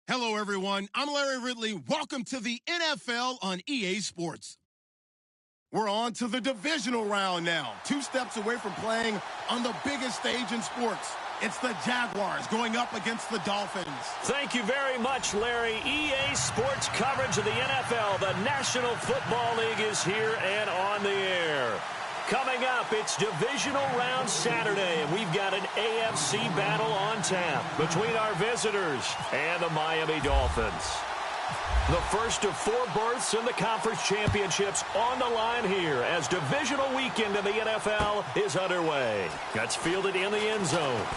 Hello, everyone. I'm Larry Ridley. Welcome to the NFL on EA Sports. We're on to the divisional round now. 2 steps away from playing on the biggest stage in sports. It's the Jaguars going up against the Dolphins. Thank you very much, Larry. EA Sports coverage of the NFL. The National Football League is here and on the air. Coming up, it's divisional round Saturday, and we've got an AFC battle on tap between our visitors and the Miami Dolphins. The first of 4 berths in the conference championships on the line here as divisional weekend in the NFL is underway. That's fielded in the end zone.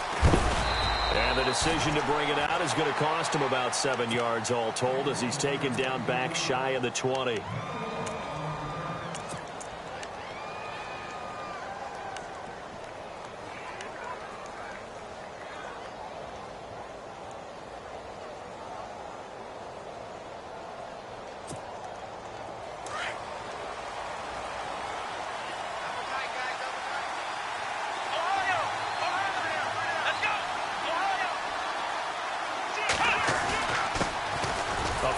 And the decision to bring it out is going to cost him about 7 yards all told as he's taken down back shy of the 20.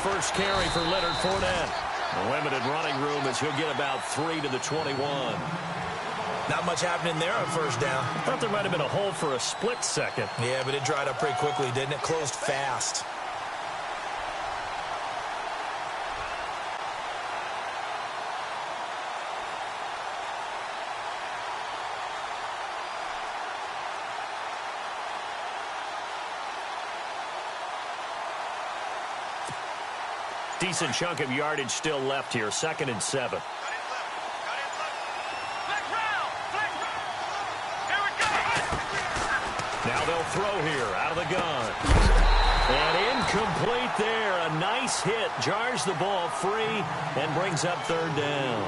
First carry for Leonard Fournette. A limited running room as he'll get about 3 to the 21. Not much happening there on first down. Thought there might have been a hole for a split second. Yeah, but it dried up pretty quickly, didn't it? Closed fast. Decent chunk of yardage still left here. 2nd and 7. Now they'll throw here out of the gun. And incomplete there. A nice hit. Jars the ball free and brings up 3rd down.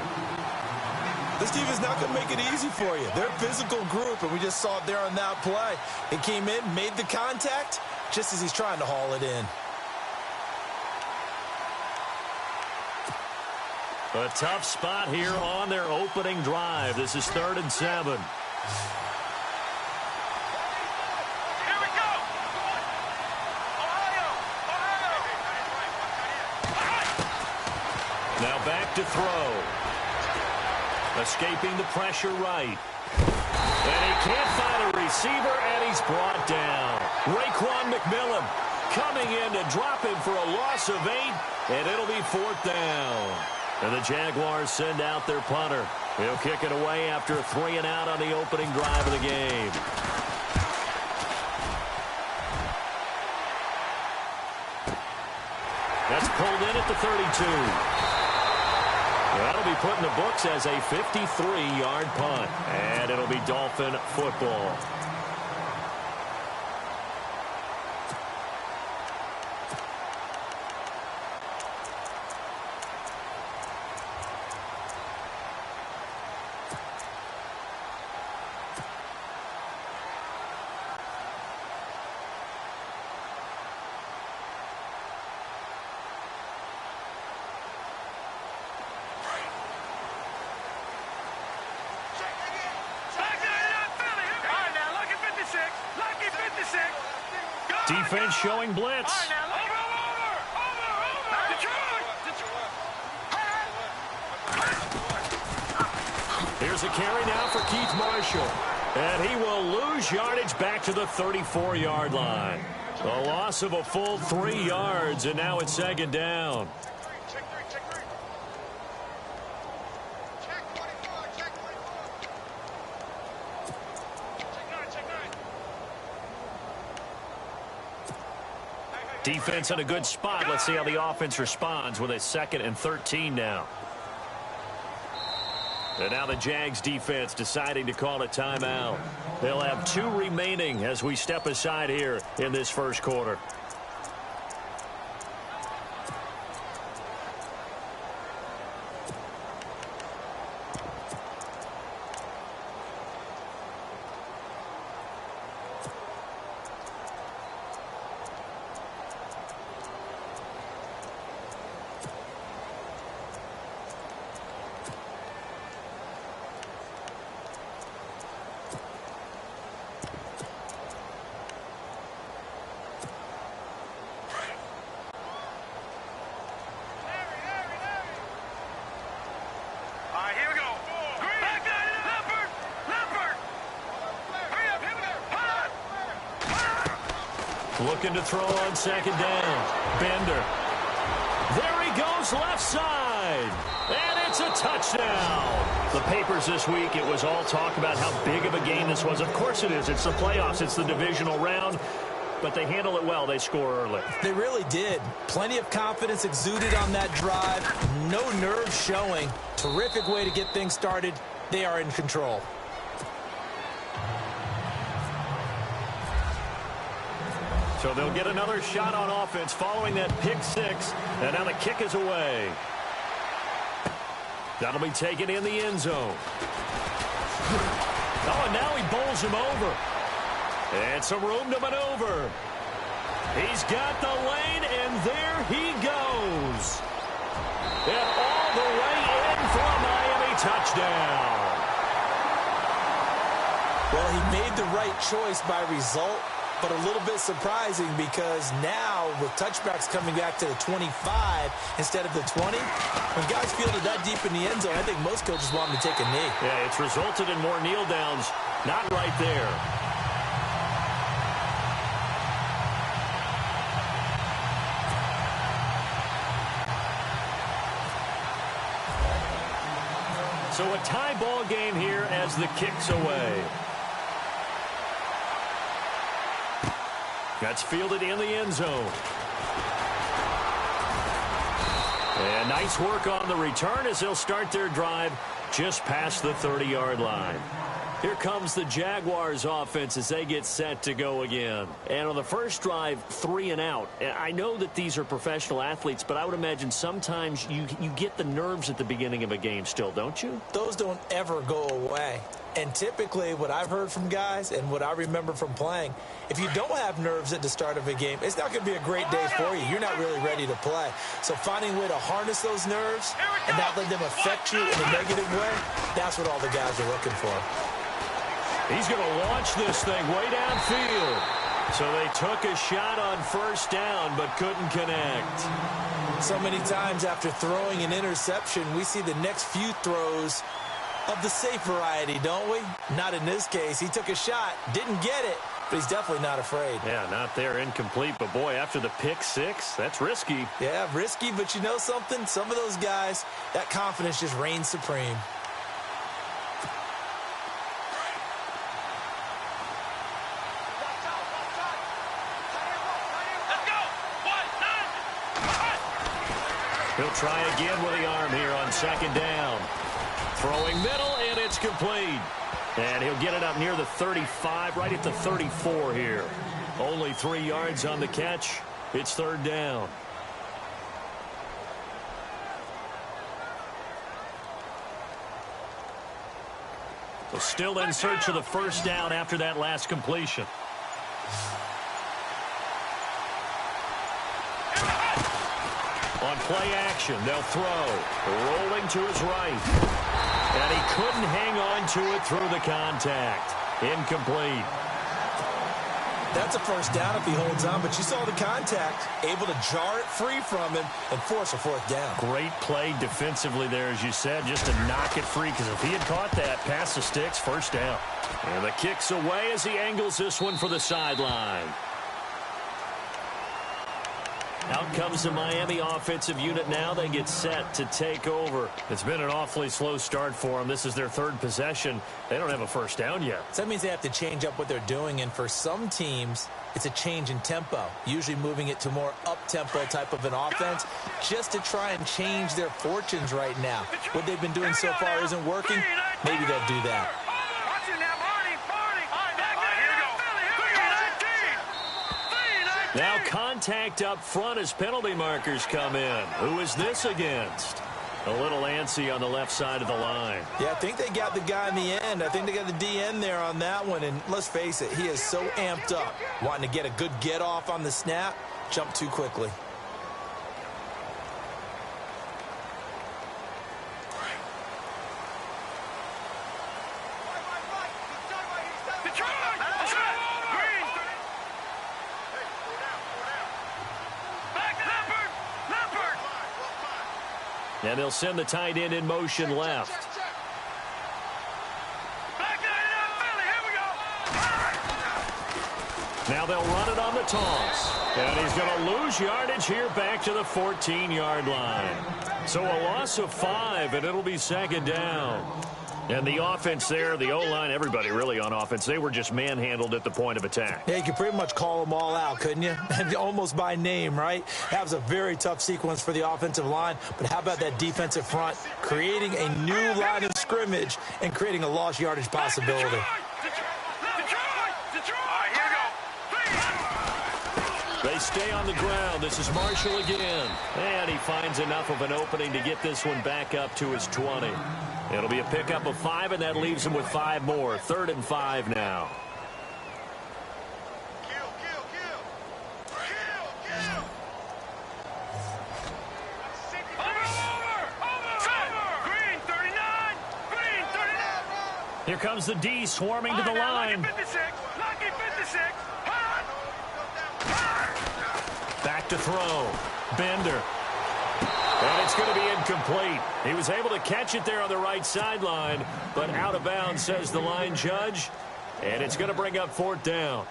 This team is not going to make it easy for you. They're a physical group, and we just saw it there on that play. It came in, made the contact, just as he's trying to haul it in. A tough spot here on their opening drive. This is 3rd and 7. Here we go. Ohio. Now back to throw. Escaping the pressure right. And he can't find a receiver, and he's brought down. Raekwon McMillan coming in to drop him for a loss of 8, and it'll be 4th down. And the Jaguars send out their punter. He'll kick it away after a 3 and out on the opening drive of the game. That's pulled in at the 32. That'll be put in the books as a 53-yard punt. And it'll be Dolphin football. Defense showing blitz. Here's a carry now for Keith Marshall. And he will lose yardage back to the 34-yard line. A loss of a full 3 yards, and now it's 2nd down. Defense in a good spot. Let's see how the offense responds with a 2nd and 13 now. And now the Jags defense deciding to call a timeout. They'll have 2 remaining as we step aside here in this first quarter. Looking to throw on second down. Bender. There he goes left side. And it's a touchdown. The papers this week, it was all talk about how big of a game this was. Of course it is. It's the playoffs. It's the divisional round. But they handle it well. They score early. They really did. Plenty of confidence exuded on that drive. No nerves showing. Terrific way to get things started. They are in control. So they'll get another shot on offense following that pick six. And now the kick is away. That'll be taken in the end zone. Oh, and now he bowls him over. And some room to maneuver. He's got the lane, and there he goes. And all the way in for a Miami touchdown. Well, he made the right choice by result, but a little bit surprising because now with touchbacks coming back to the 25 instead of the 20, when guys fielded that deep in the end zone, I think most coaches want him to take a knee. Yeah, it's resulted in more kneel downs. Not right there. So a tie ball game here as the kick's away. That's fielded in the end zone. And nice work on the return as they'll start their drive just past the 30-yard line. Here comes the Jaguars offense as they get set to go again. And on the first drive, 3 and out. I know that these are professional athletes, but I would imagine sometimes you get the nerves at the beginning of a game still, don't you? Those don't ever go away. And typically what I've heard from guys and what I remember from playing, if you don't have nerves at the start of a game, it's not going to be a great day for you. You're not really ready to play. So finding a way to harness those nerves and not let them affect you in a negative way, that's what all the guys are looking for. He's going to launch this thing way downfield. So they took a shot on first down but couldn't connect. So many times after throwing an interception, we see the next few throws of the safe variety, don't we? Not in this case. He took a shot, didn't get it, but he's definitely not afraid. Yeah, not there, incomplete. But, boy, after the pick six, that's risky. Yeah, risky, but you know something? Some of those guys, that confidence just reigns supreme. He'll try again with the arm here on second down. Throwing middle, and it's complete. And he'll get it up near the 35, right at the 34 here. Only 3 yards on the catch. It's third down. So still in search of the first down after that last completion. On play action, they'll throw. Rolling to his right. And he couldn't hang on to it through the contact. Incomplete. That's a first down if he holds on, but you saw the contact. Able to jar it free from him and force a fourth down. Great play defensively there, as you said, just to knock it free, because if he had caught that, past the sticks, first down. And the kick's away as he angles this one for the sideline. Out comes the Miami offensive unit now. They get set to take over. It's been an awfully slow start for them. This is their third possession. They don't have a first down yet. So that means they have to change up what they're doing, and for some teams, it's a change in tempo, usually moving it to more up-tempo type of an offense just to try and change their fortunes right now. What they've been doing so far isn't working. Maybe they'll do that. Now contact up front as penalty markers come in. Who is this against? A little antsy on the left side of the line. Yeah, I think they got the guy in the end. I think they got the DN there on that one. And let's face it, he is so amped up, wanting to get a good get off on the snap, jump too quickly. And they'll send the tight end in motion left. Now they'll run it on the toss. And he's going to lose yardage here back to the 14-yard line. So a loss of 5, and it'll be second down. And the offense there, the O-line, everybody really on offense, they were just manhandled at the point of attack. Yeah, you could pretty much call them all out, couldn't you? Almost by name, right? That was a very tough sequence for the offensive line. But how about that defensive front creating a new line of scrimmage and creating a lost yardage possibility? They stay on the ground. This is Marshall again. And he finds enough of an opening to get this one back up to his 20. It'll be a pickup of 5, and that leaves him with 5 more. 3rd and 5 now. Here comes the D swarming to the line. Back to throw. Bender. And it's going to be incomplete. He was able to catch it there on the right sideline, but out of bounds, says the line judge. And it's going to bring up 4th down.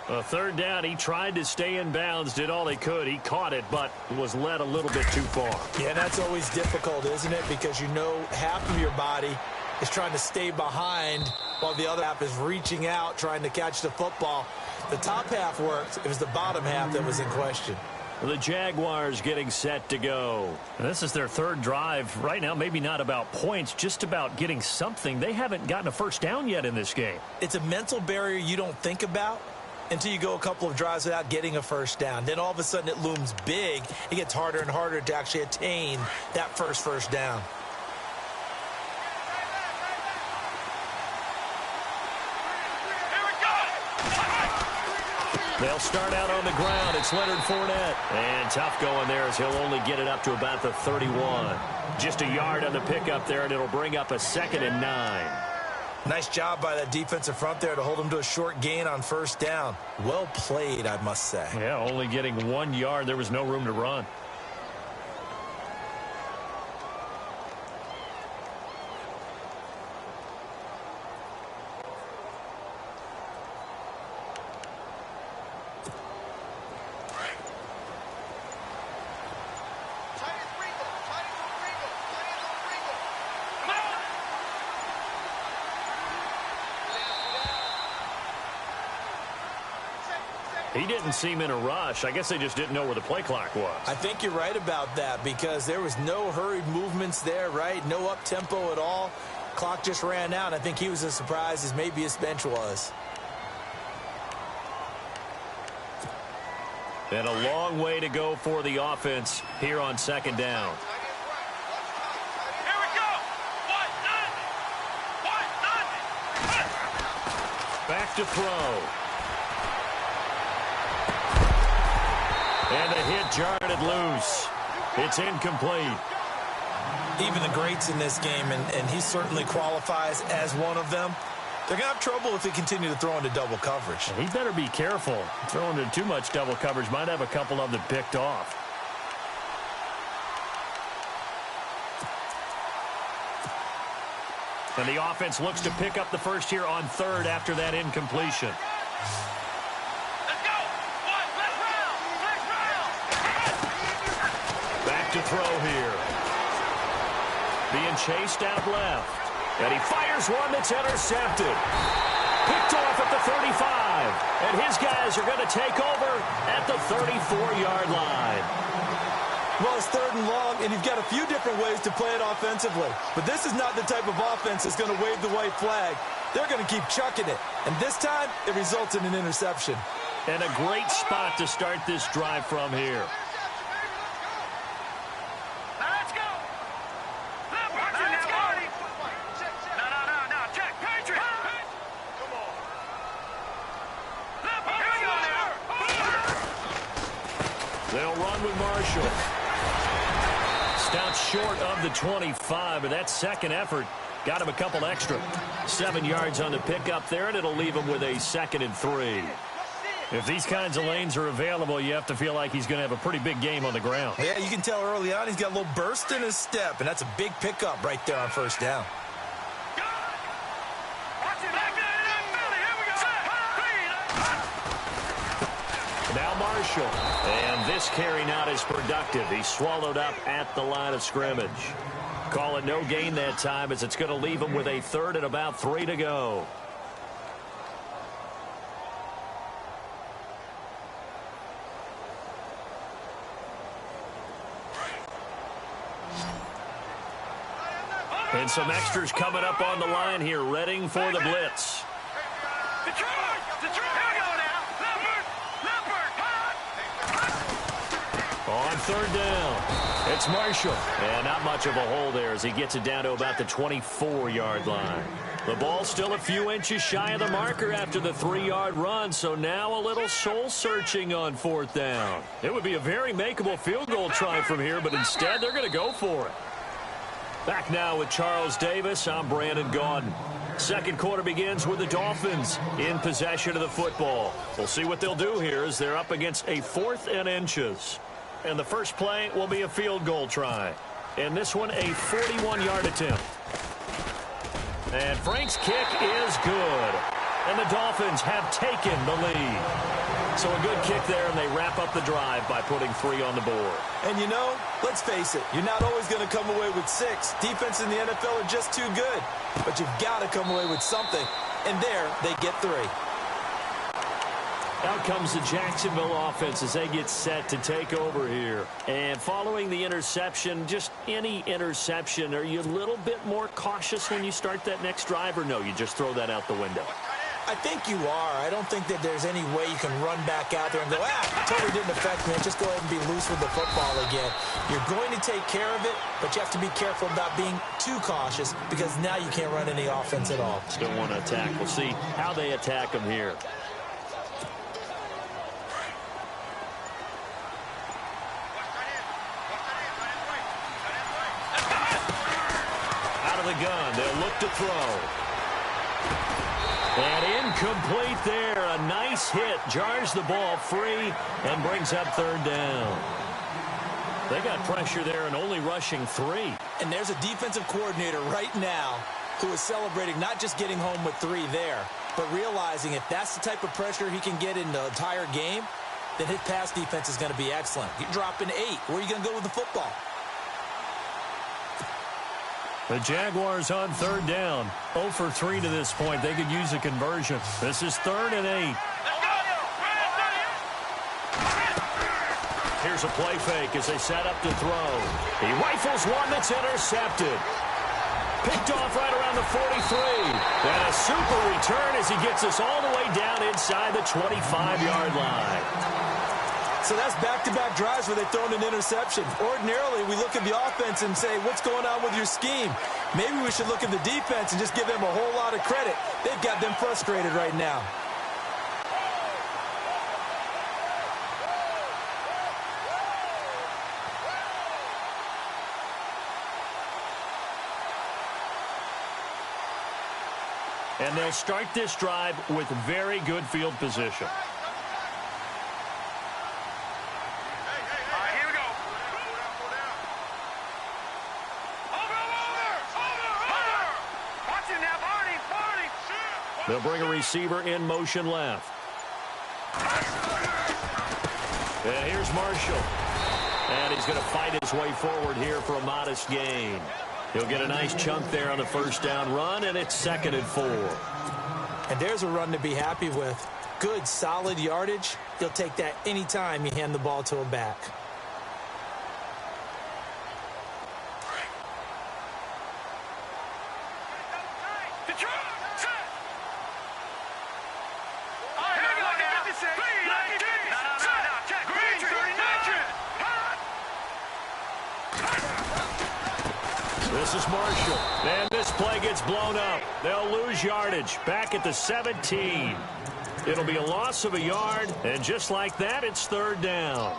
A 3rd down, he tried to stay in bounds, did all he could. He caught it, but was led a little bit too far. Yeah, that's always difficult, isn't it? Because you know half of your body is trying to stay behind while the other half is reaching out, trying to catch the football. The top half worked. It was the bottom half that was in question. The Jaguars getting set to go. And this is their 3rd drive. Right now, maybe not about points, just about getting something. They haven't gotten a first down yet in this game. It's a mental barrier you don't think about until you go a couple of drives without getting a first down. Then all of a sudden it looms big. It gets harder and harder to actually attain that first down. They'll start out on the ground. It's Leonard Fournette. And tough going there as he'll only get it up to about the 31. Just a yard on the pickup there, and it'll bring up a 2nd and 9. Nice job by that defensive front there to hold him to a short gain on first down. Well played, I must say. Yeah, only getting 1 yard. There was no room to run. He didn't seem in a rush. I guess they just didn't know where the play clock was. I think you're right about that because there was no hurried movements there, right? No up-tempo at all. Clock just ran out. I think he was as surprised as maybe his bench was. And a long way to go for the offense here on 2nd down. Here we go. Back to throw. And the hit jarred it loose. It's incomplete. Even the greats in this game, and he certainly qualifies as one of them, they're going to have trouble if they continue to throw into double coverage. He better be careful. Throwing into too much double coverage might have a couple of them picked off. And the offense looks to pick up the first here on 3rd after that incompletion. To throw here. Being chased out left. And he fires one that's intercepted. Picked off at the 35. And his guys are going to take over at the 34-yard line. Well, it's 3rd and long, and you've got a few different ways to play it offensively. But this is not the type of offense that's going to wave the white flag. They're going to keep chucking it. And this time, it results in an interception. And a great spot to start this drive from here. They'll run with Marshall. Stopped short of the 25, but that second effort got him a couple extra. 7 yards on the pickup there, and it'll leave him with a 2nd and 3. If these kinds of lanes are available, you have to feel like he's going to have a pretty big game on the ground. Yeah, you can tell early on he's got a little burst in his step, and that's a big pickup right there on first down. Marshall. And this carry not as productive. He's swallowed up at the line of scrimmage. Call it no gain that time, as it's going to leave him with a third and about 3 to go. And some extras coming up on the line here, readying for the blitz. On third down, it's Marshall. And not much of a hole there as he gets it down to about the 24-yard line. The ball still a few inches shy of the marker after the 3-yard run, so now a little soul-searching on fourth down. It would be a very makeable field goal try from here, but instead they're going to go for it. Back now with Charles Davis, I'm Brandon Gaudin. Second quarter begins with the Dolphins in possession of the football. We'll see what they'll do here as they're up against a 4th and inches. And the first play will be a field goal try. And this one, a 41-yard attempt. And Frank's kick is good. And the Dolphins have taken the lead. So a good kick there, and they wrap up the drive by putting 3 on the board. And you know, let's face it, you're not always going to come away with 6. Defense in the NFL are just too good. But you've got to come away with something. And there, they get 3. Out comes the Jacksonville offense as they get set to take over here. And following the interception, just any interception, are you a little bit more cautious when you start that next drive, or no, you just throw that out the window? I think you are. I don't think that there's any way you can run back out there and go, totally didn't affect me. Just go ahead and be loose with the football again. You're going to take care of it, but you have to be careful about being too cautious because now you can't run any offense at all. Still want to attack. We'll see how they attack them here. Out of the gun, they'll look to throw. And incomplete there. A nice hit. Jars the ball free and brings up third down. They got pressure there and only rushing 3. And there's a defensive coordinator right now who is celebrating not just getting home with 3 there, but realizing if that's the type of pressure he can get in the entire game, then his pass defense is going to be excellent. You're dropping 8. Where are you going to go with the football? The Jaguars on third down. 0 for 3 to this point. They could use a conversion. This is 3rd and 8. Here's a play fake as they set up to throw. He rifles one that's intercepted. Picked off right around the 43. And a super return as he gets us all the way down inside the 25-yard line. So that's back-to-back drives where they throw an interception. Ordinarily, we look at the offense and say, what's going on with your scheme? Maybe we should look at the defense and just give them a whole lot of credit. They've got them frustrated right now. And they'll start this drive with very good field position. They'll bring a receiver in motion left. And here's Marshall. And he's going to fight his way forward here for a modest gain. He'll get a nice chunk there on the first down run, and it's 2nd and 4. And there's a run to be happy with. Good, solid yardage. You'll take that anytime you hand the ball to a back. This is Marshall. And this play gets blown up. They'll lose yardage back at the 17. It'll be a loss of a yard, and just like that, it's 3rd down.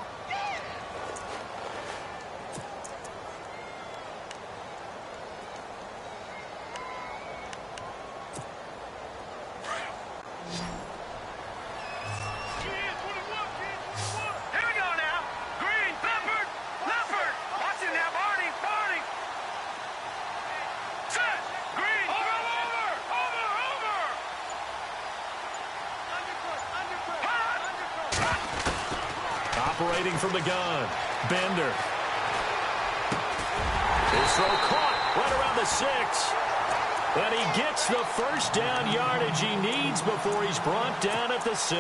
Operating from the gun. Bender. His throw caught right around the 6. And he gets the first down yardage he needs before he's brought down at the 6.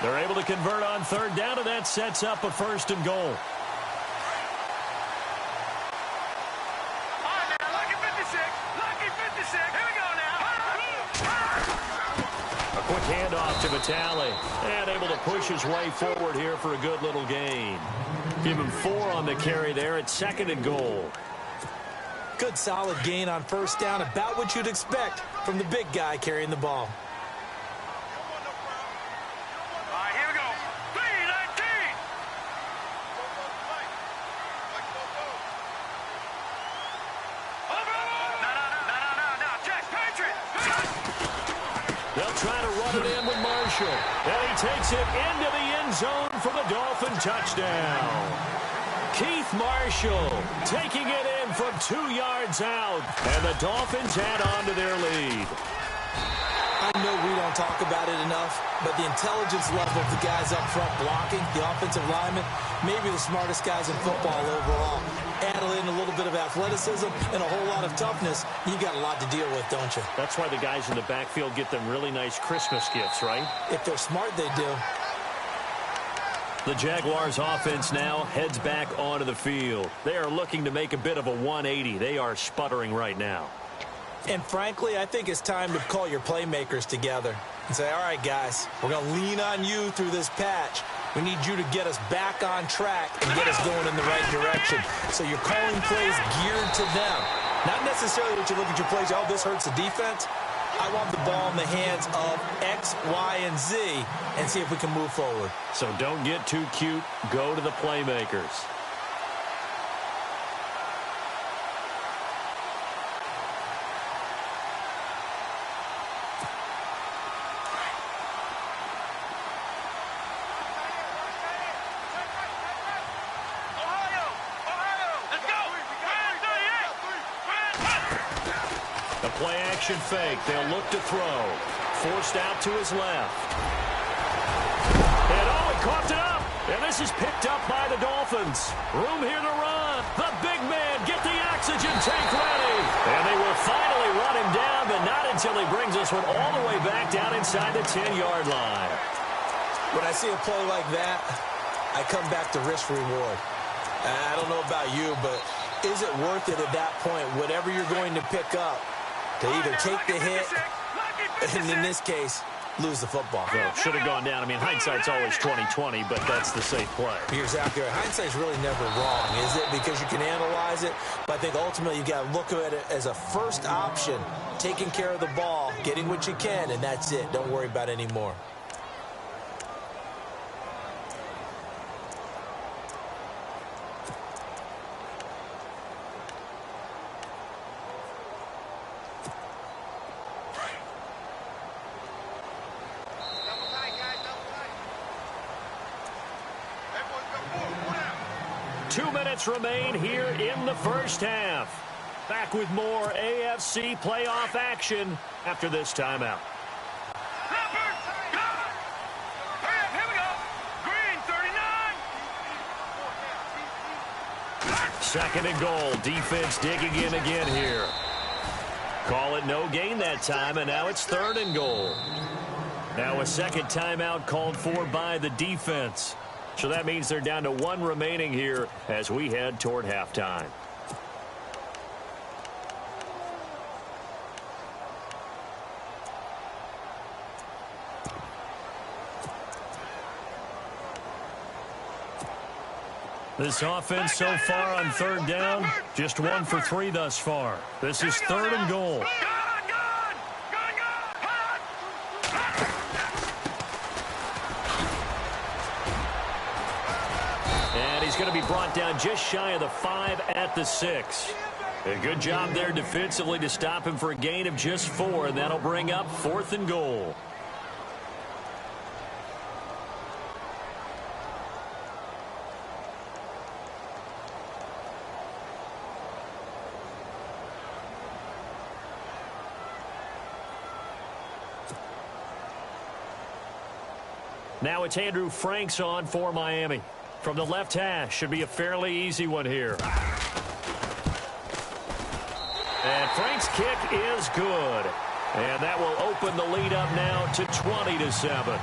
They're able to convert on third down, and that sets up a 1st and goal. Quick handoff to Vitale. And able to push his way forward here for a good little gain. Give him 4 on the carry there at 2nd and goal. Good solid gain on 1st down. About what you'd expect from the big guy carrying the ball. All right, here we go. 3-19. No. Jack Patriot. They'll try to run it in with Marshall. And he takes it into the end zone for the Dolphin touchdown. Keith Marshall taking it in from 2 yards out. And the Dolphins add on to their lead. I know we don't talk about it enough, but the intelligence level of the guys up front blocking, the offensive linemen, maybe the smartest guys in football overall. Add in a little bit of athleticism and a whole lot of toughness, you got a lot to deal with, don't you? That's why the guys in the backfield get them really nice Christmas gifts, right? If they're smart, they do. The Jaguars offense now heads back onto the field. They are looking to make a bit of a 180. They are sputtering right now. And frankly, I think it's time to call your playmakers together and say, all right, guys, we're going to lean on you through this patch. We need you to get us back on track and get us going in the right direction. So you're calling plays geared to them. Not necessarily what you look at your plays, oh, this hurts the defense. I want the ball in the hands of X, Y, and Z and see if we can move forward. So don't get too cute. Go to the playmakers. Play-action fake. They'll look to throw. Forced out to his left. And he coughed it up. And this is picked up by the Dolphins. Room here to run. The big man, get the oxygen tank ready. And they will finally run him down, but not until he brings this one all the way back down inside the 10-yard line. When I see a play like that, I come back to risk reward. I don't know about you, but is it worth it at that point, whatever you're going to pick up, to either take the hit, and in this case, lose the football? Well, should have gone down. I mean, hindsight's always 20/20, but that's the safe play. You're exactly right. Hindsight's really never wrong, is it? Because you can analyze it, but I think ultimately you got to look at it as a first option, taking care of the ball, getting what you can, and that's it. Don't worry about any more. Remain here in the first half. Back with more AFC playoff action after this timeout. Here we go. Green 39. 2nd and goal. Defense digging in again here. Call it no gain that time, and now it's 3rd and goal. Now a second timeout called for by the defense. So that means they're down to 1 remaining here as we head toward halftime. This offense so far on 3rd down, just 1 for 3 thus far. This is 3rd and goal. He's going to be brought down just shy of the 5 at the 6. A good job there defensively to stop him for a gain of just 4, and that'll bring up 4th and goal. Now it's Andrew Franks on for Miami. From the left hash, should be a fairly easy one here. And Frank's kick is good. And that will open the lead up now to 20-7.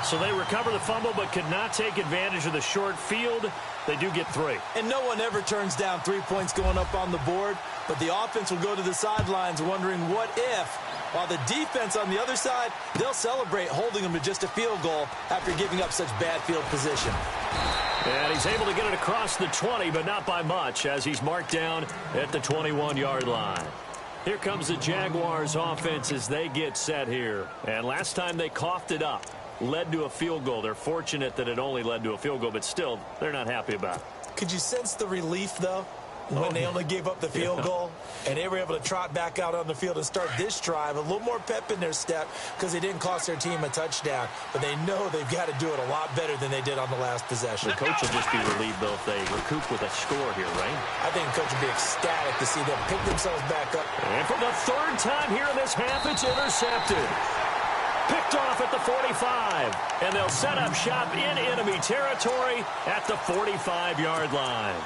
So they recover the fumble but could not take advantage of the short field. They do get 3. And no one ever turns down 3 points going up on the board, but the offense will go to the sidelines wondering what if, while the defense on the other side, they'll celebrate holding them to just a field goal after giving up such bad field position. And he's able to get it across the 20, but not by much, as he's marked down at the 21-yard line. Here comes the Jaguars offense as they get set here. And last time they coughed it up, led to a field goal. They're fortunate that it only led to a field goal, but still, they're not happy about it. Could you sense the relief, though, when they only gave up the field goal and they were able to trot back out on the field and start this drive, a little more pep in their step because they didn't cost their team a touchdown, but they know they've got to do it a lot better than they did on the last possession. The coach will just be relieved, though, if they recoup with a score here, right? I think the coach would be ecstatic to see them pick themselves back up. And for the 3rd time here in this half, it's intercepted. Picked off at the 45, and they'll set up shop in enemy territory at the 45-yard line.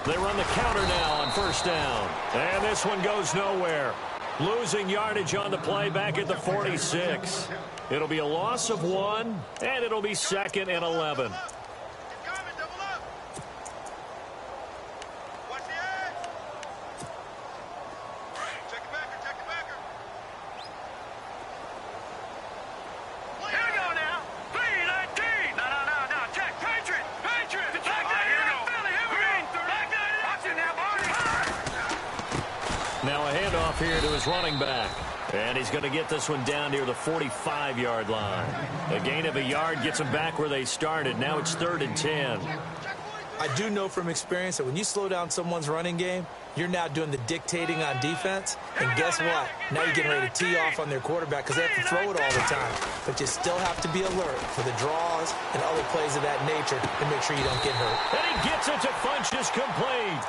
They run the counter now on 1st down. And this one goes nowhere. Losing yardage on the play back at the 46. It'll be a loss of 1, and it'll be 2nd and 11. Now a handoff here to his running back. And he's going to get this one down near the 45-yard line. A gain of a yard gets him back where they started. Now it's 3rd and 10. I do know from experience that when you slow down someone's running game, you're now doing the dictating on defense. And guess what? Now you're getting ready to tee off on their quarterback because they have to throw it all the time. But you still have to be alert for the draws and other plays of that nature to make sure you don't get hurt. And he gets it to Funchess complete.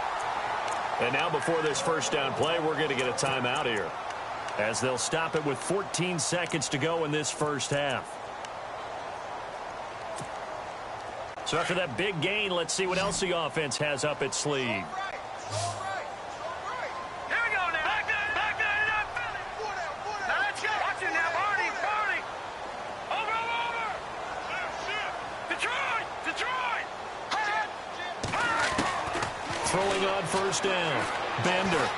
And now before this 1st down play, we're going to get a timeout here, as they'll stop it with 14 seconds to go in this 1st half. So after that big gain, let's see what else the offense has up its sleeve. Throwing on 1st down. Bender.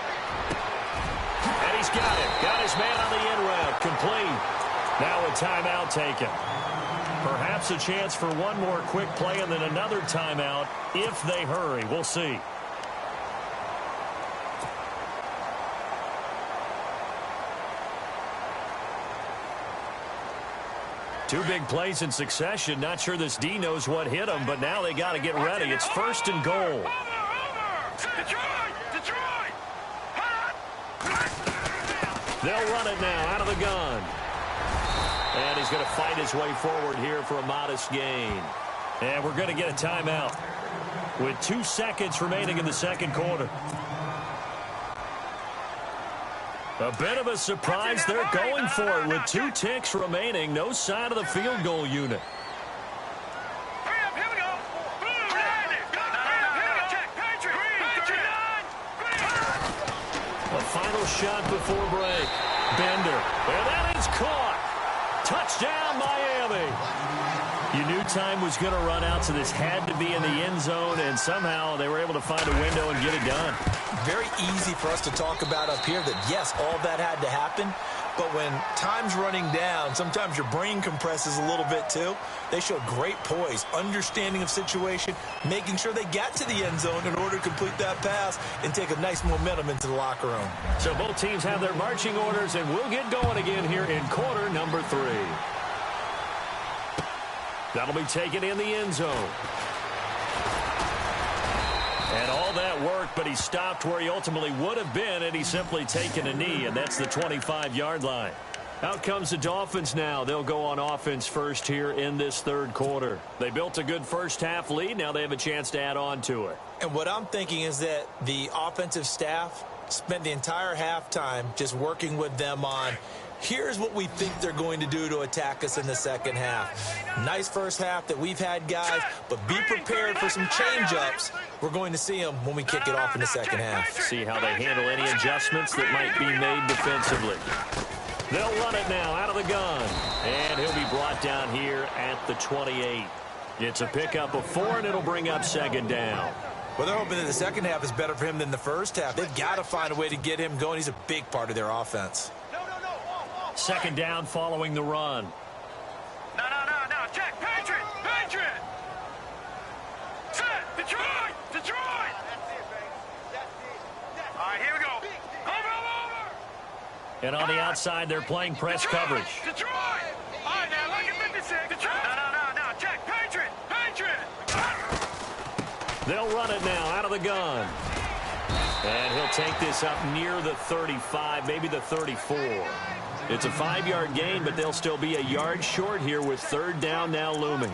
And he's got it. Got his man on the in route. Complete. Now a timeout taken. Perhaps a chance for one more quick play and then another timeout if they hurry. We'll see. Two big plays in succession. Not sure this D knows what hit him, but now they got to get ready. It's 1st and goal. They'll run it now out of the gun. And he's going to fight his way forward here for a modest gain. And we're going to get a timeout with 2 seconds remaining in the 2nd quarter. A bit of a surprise. They're going for it with 2 ticks remaining. No sign of the field goal unit. A final shot before break. Bender. And that is caught. Touchdown, Miami. You knew time was going to run out, so this had to be in the end zone, and somehow they were able to find a window and get it done. Very easy for us to talk about up here that, yes, all that had to happen, but when time's running down, sometimes your brain compresses a little bit too. They showed great poise, understanding of situation, making sure they got to the end zone in order to complete that pass and take a nice momentum into the locker room. So both teams have their marching orders, and we'll get going again here in quarter number 3. That'll be taken in the end zone. And all that work, but he stopped where he ultimately would have been, and he's simply taken a knee, and that's the 25-yard line. Out comes the Dolphins now. They'll go on offense first here in this third quarter. They built a good first-half lead. Now they have a chance to add on to it. And what I'm thinking is that the offensive staff spent the entire halftime just working with them on, here's what we think they're going to do to attack us in the second half. Nice first half that we've had, guys, but be prepared for some change-ups. We're going to see them when we kick it off in the second half. See how they handle any adjustments that might be made defensively. They'll run it now out of the gun. And he'll be brought down here at the 28. It's a pickup of 4, and it'll bring up second down. Well, they're hoping that the second half is better for him than the first half. They've got to find a way to get him going. He's a big part of their offense. Second down following the run. No. Check. Patriot. Set. Detroit. All right, here we go. Over. And on the outside, they're playing press coverage. Detroit. All right, now look at 56. Detroit. No. Check. Patriot. They'll run it now out of the gun. And he'll take this up near the 35, maybe the 34. It's a 5-yard gain, but they'll still be a yard short here with third down now looming.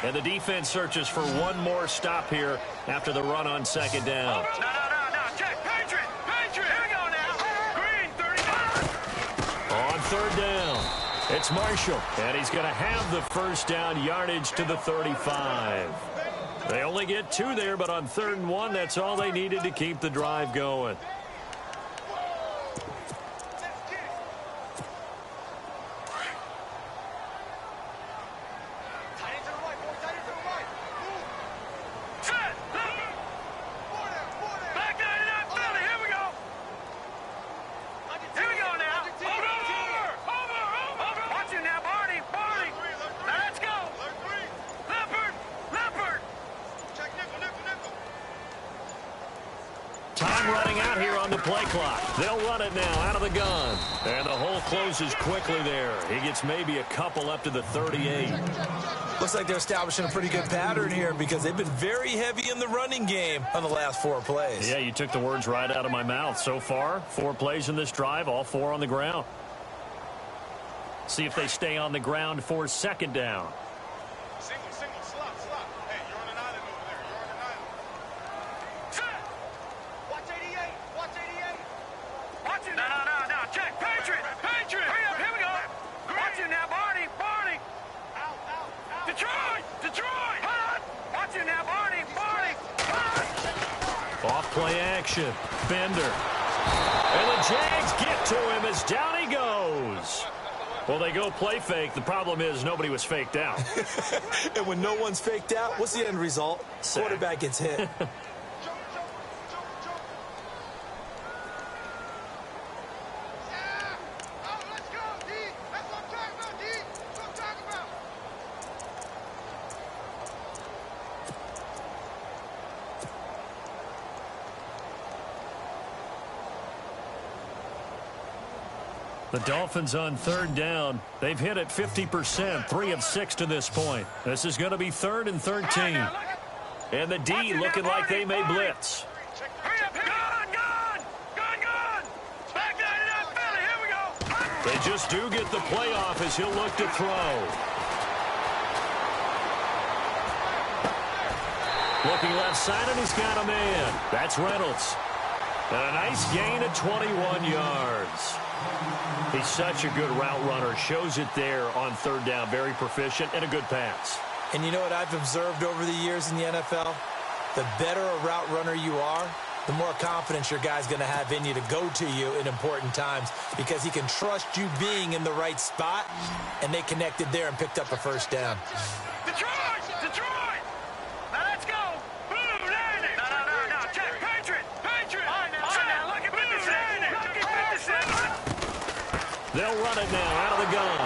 And the defense searches for one more stop here after the run on second down. No. Check. Patriot. Here we go now. Green, 35. On third down, it's Marshall, and he's going to have the first down yardage to the 35. They only get 2 there, but on 3rd and 1, that's all they needed to keep the drive going. Play clock. They'll run it now out of the gun. And the hole closes quickly there. He gets maybe a couple up to the 38. Looks like they're establishing a pretty good pattern here because they've been very heavy in the running game on the last 4 plays. Yeah, you took the words right out of my mouth. So far, 4 plays in this drive, all 4 on the ground. See if they stay on the ground for second down. Single, slot. Hey, you're on an island over there. Watch 88. Watch it. No. Check. Patriot. Hurry up. Here we go. Watch it now, Barney. Out. Detroit. Watch it now, Barney. Off play action. Bender. And the Jags get to him as down he goes. Well, they go play fake. The problem is nobody was faked out. And when no one's faked out, what's the end result? Quarterback gets hit. The Dolphins on third down. They've hit it 50%, 3 of 6 to this point. This is going to be 3rd and 13. And the D looking like they may blitz. Hurry up. Gun. Back down to that belly. Here we go. They just do get the playoff as he'll look to throw. Looking left side, and he's got a man. That's Reynolds. And a nice gain of 21 yards. He's such a good route runner. Shows it there on third down. Very proficient and a good pass. And you know what I've observed over the years in the NFL? The better a route runner you are, the more confidence your guy's going to have in you to go to you in important times because he can trust you being in the right spot, and they connected there and picked up a first down. Detroit! Now let's go! Blue 90! No. Check. Patriot! All right, now, look at 57! They'll run it now out of the gun.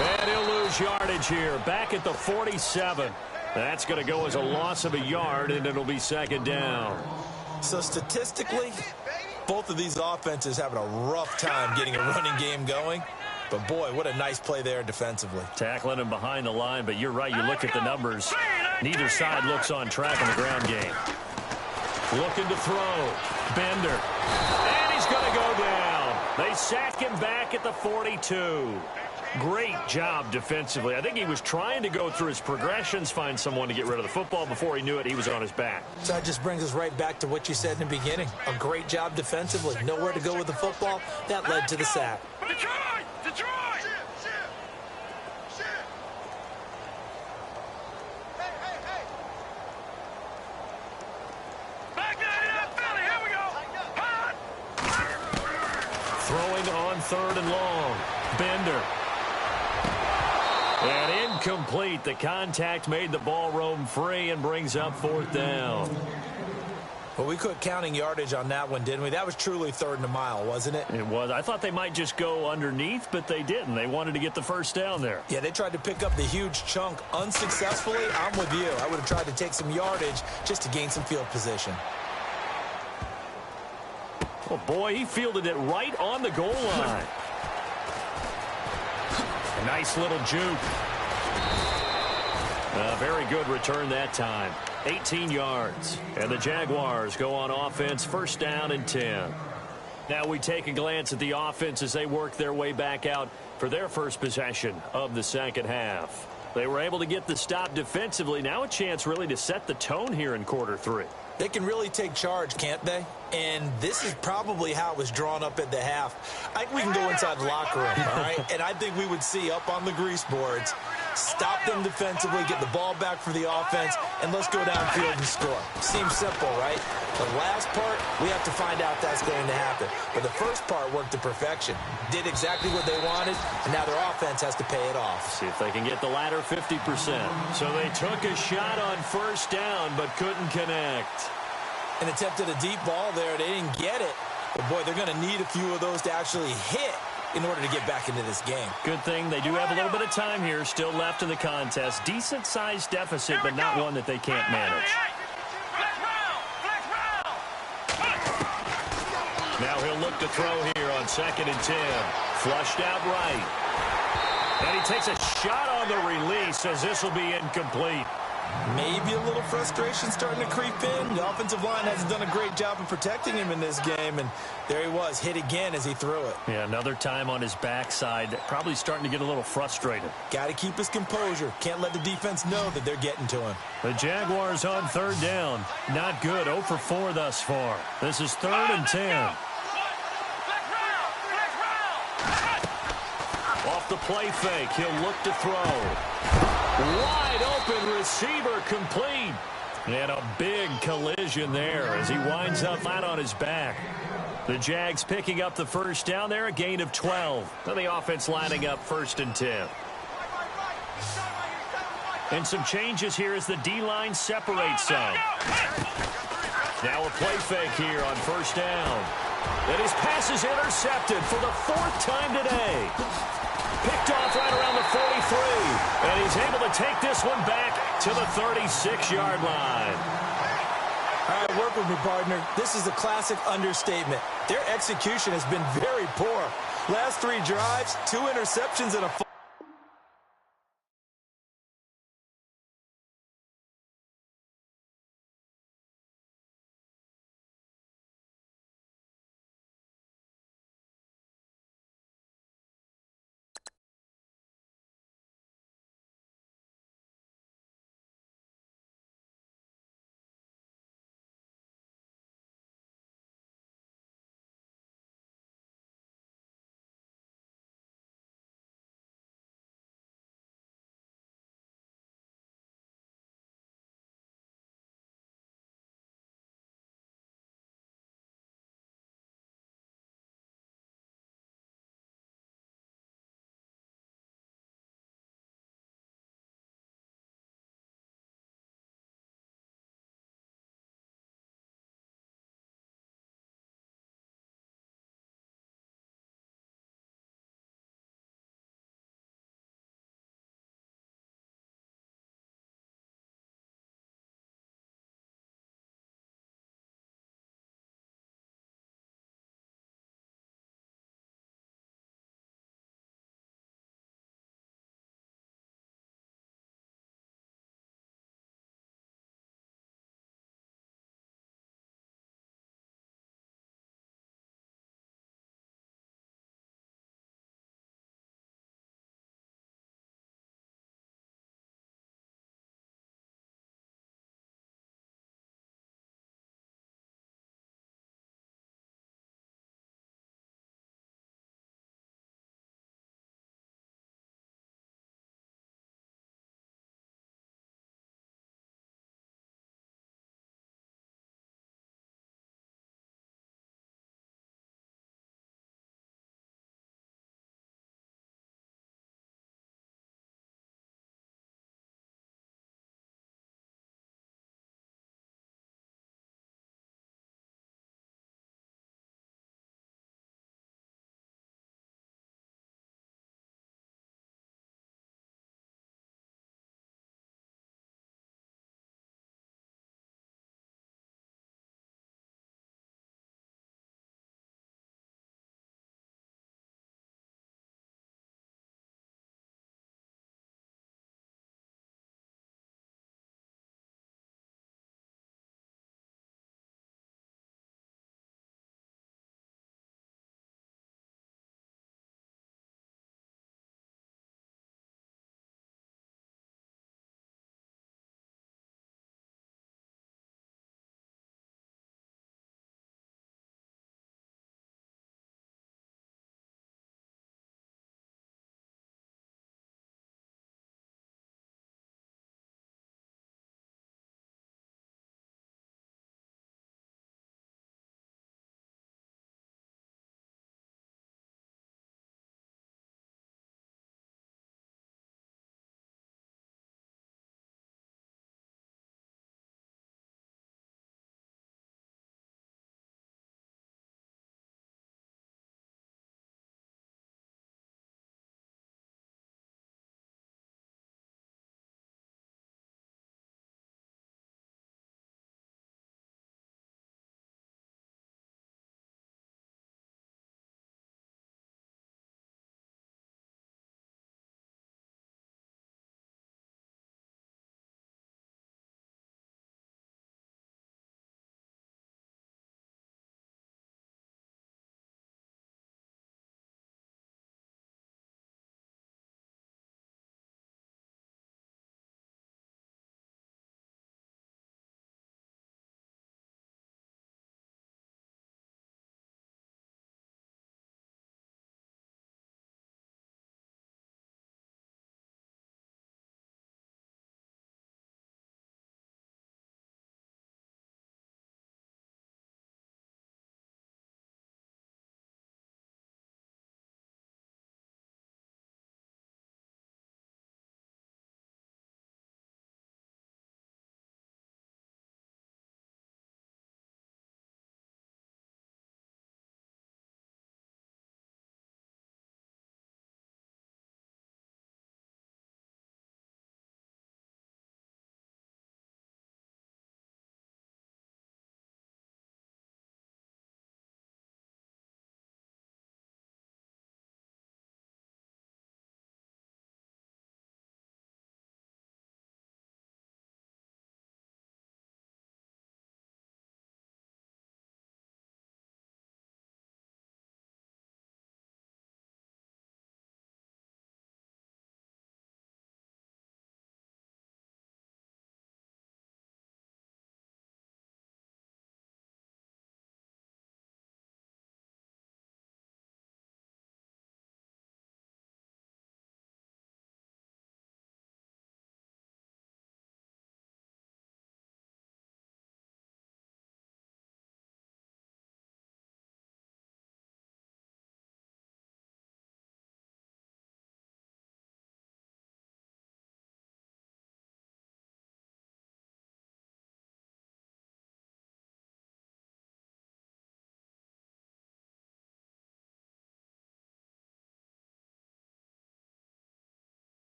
And he'll lose yardage here. Back at the 47. That's going to go as a loss of a yard, and it'll be second down. So statistically, both of these offenses having a rough time getting a running game going. But, boy, what a nice play there defensively. Tackling him behind the line, but you're right. You look at the numbers. Neither side looks on track in the ground game. Looking to throw. Bender. And he's going to go down. They sack him back at the 42. Great job defensively. I think he was trying to go through his progressions, find someone to get rid of the football. Before he knew it, he was on his back. So that just brings us right back to what you said in the beginning. A great job defensively. Nowhere to go with the football. That led to the sack. Detroit! Detroit! Back that up, Philly. Here we go. Throwing on 3rd and long. Bender. And incomplete. The contact made the ball roam free and brings up 4th down. Well, we quit counting yardage on that one, didn't we? That was truly 3rd and a mile, wasn't it? It was. I thought they might just go underneath, but they didn't. They wanted to get the first down there. Yeah, they tried to pick up the huge chunk unsuccessfully. I'm with you. I would have tried to take some yardage just to gain some field position. Oh, boy, he fielded it right on the goal line. A nice little juke. A very good return that time. 18 yards. And the Jaguars go on offense, 1st down and 10. Now we take a glance at the offense as they work their way back out for their first possession of the 2nd half. They were able to get the stop defensively. Now a chance really to set the tone here in quarter 3. They can really take charge, can't they? And this is probably how it was drawn up at the half. I think we can go inside the locker room, all right? And I think we would see up on the grease boards, stop them defensively, get the ball back for the offense, and let's go downfield and score. Seems simple, right? The last part, we have to find out that's going to happen. But the first part worked to perfection. Did exactly what they wanted, and now their offense has to pay it off. See if they can get the latter 50%. So they took a shot on 1st down, but couldn't connect. And attempted a deep ball there. They didn't get it. But, boy, they're going to need a few of those to actually hit in order to get back into this game. Good thing they do have a little bit of time here still left in the contest. Decent-sized deficit, but not one that they can't manage. Now he'll look to throw here on 2nd and 10. Flushed out right. And he takes a shot on the release as this will be incomplete. Maybe a little frustration starting to creep in. The offensive line hasn't done a great job of protecting him in this game, and there he was, hit again as he threw it. Yeah, another time on his backside, probably starting to get a little frustrated. Got to keep his composure. Can't let the defense know that they're getting to him. The Jaguars on 3rd down. Not good, 0 for 4 thus far. This is 3rd and 10. Off the play fake, he'll look to throw. Wide open receiver complete. And a big collision there as he winds up flat on his back. The Jags picking up the 1st down there, a gain of 12. And the offense lining up 1st and 10. And some changes here as the D-line separates some. Now a play fake here on 1st down. And his pass is intercepted for the 4th time today. Picked off right around the 43. And he's able to take this one back to the 36-yard line. All right, work with me, partner. This is a classic understatement. Their execution has been very poor. Last 3 drives, 2 interceptions and a